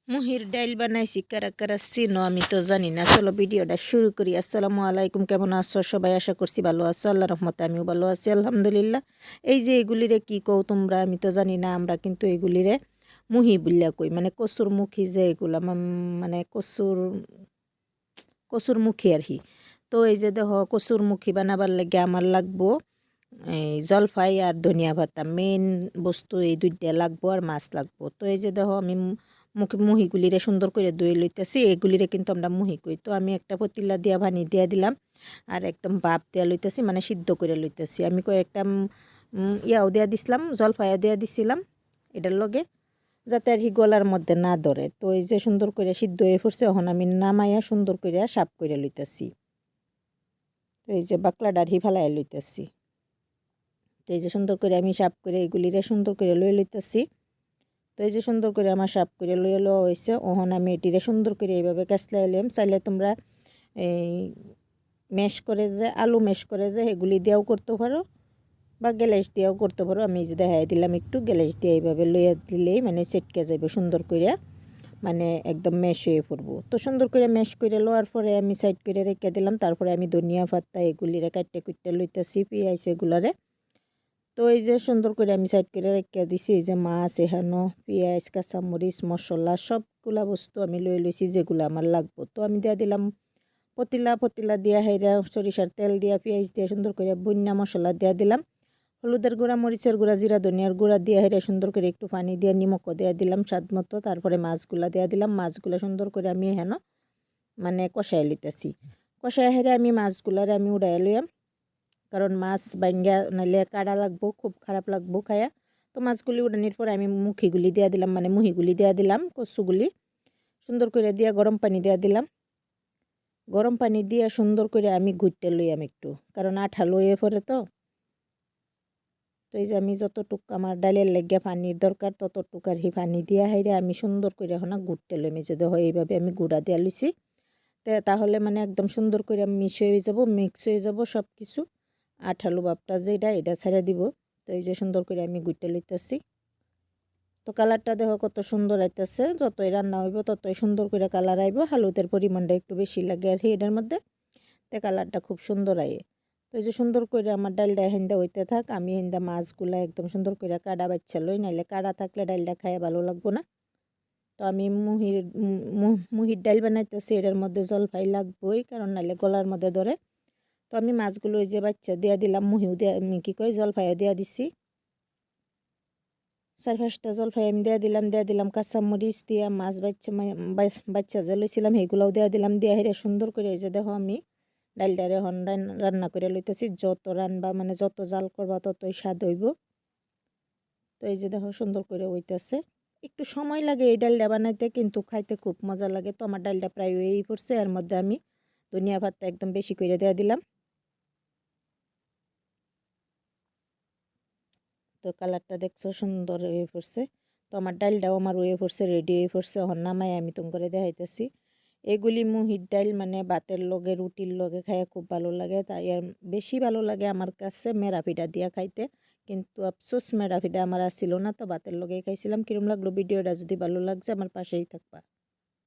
মুহির ডাইল বানাইছি কারা কারা চিনো আমি তো জানি না। চলো ভিডিওটা শুরু করি। আসসালামু আলাইকুম, কেমন আছো সবাই? আশা করছি ভালো আছো, আল্লাহ রহমতে আমিও ভালো আছি আলহামদুলিল্লাহ। এই যে এগুলিরে কি কও তোমরা আমি তো জানি না, আমরা কিন্তু এগুলিরে মুহি বললা কই, মানে কচুর মুখী যে এগুলা মানে কচুর মুখী আর কি। তো এই যে দেখো কচুর মুখী বানাবার লাগে আমার লাগবো এই জলফাই আর ধনিয়া পাতা, মেইন বস্তু এই দুইটা লাগবো, আর মাছ লাগবো। তো এই যে দেখো আমি মুহিগুলিরে সুন্দর করে ধুয়ে লইতেছি। এগুলিরে কিন্তু আমরা মুহি কই। তো আমি একটা পতিলা দিয়া পানি দিয়া দিলাম, আর একদম ভাপ দিয়া লইতেছি, মানে সিদ্ধ করে লইতেছি। আমি কয়েকটা ইয়াও দিয়া দিছিলাম, জলফাইও দিয়া দিছিলাম এটার লগে, যাতে আর কি গলার মধ্যে না ধরে। তো এই যে সুন্দর করে সিদ্ধ হয়ে পড়ছে, এখন আমি নামাইয়া সুন্দর করে সাফ করে লইতেছি। তো এই যে বাকলাটা আর ফেলাইয়া লইতেছি। তো এই যে সুন্দর করে আমি সাফ করে এগুলিরে সুন্দর করে লয়ে লইতেছি। তো এই যে সুন্দর করে আমার সাফ করে লয়ে লওয়া হয়েছে। ওহন আমি এটিরে সুন্দর করে এইভাবে কাছলা এলাম। চাইলে তোমরা এই ম্যাশ করে যে আলু ম্যাশ করে যে এগুলি দিয়েও করতে পারো, বা গ্যালেস দিয়েও করতে পারো। আমি যে দেখাই দিলাম একটু গ্যালেস দিয়ে এইভাবে লইয়া দিলেই মানে সেটকে যাবে সুন্দর করে, মানে একদম ম্যাশ হয়ে পড়বো। তো সুন্দর করে ম্যাশ করে লওয়ার পরে আমি সাইড করে রেখে দিলাম। তারপরে আমি ধনিয়া পাতা এগুলিরে কাটতে কুটতে লইতেছি, পেঁয়াজ এগুলারে। তো এই যে সুন্দর করে আমি সাইড করে রেখে দিছি। এই যে মাছ এখানো, পেঁয়াজ, কাঁচামরিচ, মশলা সবগুলা বস্তু আমি লই লইছি যেগুলো আমার লাগবো। তো আমি দিয়া দিলাম পতিলা দিয়া হেরা সরিষার তেল দিয়া পেঁয়াজ দিয়া সুন্দর করে বন্যা মশলা দিয়া দিলাম। হলুদের গুঁড়া, মরিচের গুঁড়া, জিরা ধনিয়ার গুঁড়া দিয়া হেরা সুন্দর করে একটু পানি দিয়া নিমকও দিয়া দিলাম স্বাদ মতো। তারপরে মাছগুলা দিয়া দিলাম। মাছগুলা সুন্দর করে আমি হেন মানে কষাই লইতেছি। কষাই হেরে আমি মাছগুলারে আমি উড়াই লইয়াম, কারণ মাছ বাইঙ্গা নাইলে কাড়া লাগবো, খুব খারাপ লাগবো খায়া। তো মাছগুলি উড়ানির পরে আমি মুখিগুলি দিয়া দিলাম, মানে মুহিগুলি দিয়া দিলাম, কচুগুলি সুন্দর করে দিয়া গরম পানি দিয়া দিলাম। গরম পানি দিয়া সুন্দর করে আমি ঘুরতে লইয়াম একটু, কারণ আঠা লইয়ে পরে তো। তো এই যে আমি যতটুক আমার ডালের লাগিয়া পানির দরকার ততটুক আর কি পানি দিয়া হাইরে আমি সুন্দর করে এখন ঘুরতে লইম। এই যে দেখো এইভাবে আমি গুঁড়া দিয়া লইছি। তাহলে মানে একদম সুন্দর করে মিক্স হয়ে যাব সব কিছু। আঠালো ভাবটা যেটা এটা ছেড়ে দিব। তো এই যে সুন্দর করে আমি গুইটে লইতেছি। তো কালারটা দেখো কত সুন্দর আইতেছে। যতই রান্না হইব ততই সুন্দর করে কালার আইব। হলুদের পরিমাণটা একটু বেশি লাগে আর এটার মধ্যে, তো কালারটা খুব সুন্দর আইয়ে। তো এই যে সুন্দর করে আমার ডালটা হেন্দা হইতে থাক। আমি হেন্দা মাছগুলা একদম সুন্দর করে কাটা বাচ্চা লই, নাইলে কাটা থাকলে ডালটা খাইয়ে ভালো লাগবো না। তো আমি মুহির ডাল বানাইতেছি, এটার মধ্যে জলফাই লাগবই, কারণ নাইলে গলার মধ্যে ধরে। তো আমি মাছগুলো ওই যে বাচ্চা দিয়া দিলাম, মুহিও দিয়া আমি কী কই জলফাইও দিয়া দিছি। 4-5টা জলফাই আমি দিয়া দিলাম কাঁচামরিচ দিয়া মাছ বাচ্চা যে লইছিলাম সেইগুলোও দিয়া দিলাম। দিয়া হেরে সুন্দর করে এই যে দেখো আমি ডালটারে হন রান্না করে লইতেছি। যত রান্না মানে যত জাল করবা ততই স্বাদ হইব। তো এই যে দেখো সুন্দর করে হইতেছে। একটু সময় লাগে এই ডালটা বানাইতে, কিন্তু খাইতে খুব মজা লাগে। তো আমার ডালটা প্রায় হয়েই পড়ছে। এর মধ্যে আমি ধনিয়া পাতা একদম বেশি করে দিয়া দিলাম। তো কালারটা দেখছো সুন্দর হয়ে পড়ছে। তো আমার ডালটাও আমার হয়ে পড়ছে, রেডি হয়ে পড়ছে। এখন নামাই আমি তুম করে দেখাইতেছি। এগুলি মুহির ডাল মানে ভাতের লগে রুটির লগে খাইয়া খুব ভালো লাগে। তাই আর বেশি ভালো লাগে আমার কাছে মেরা পিঠা দিয়া খাইতে, কিন্তু আফসোস মেরা পিঠা আমার আসছিল না, তো ভাতের লগে খাইছিলাম। কিরম লাগলো ভিডিওটা? যদি ভালো লাগছে আমার পাশেই থাকবা।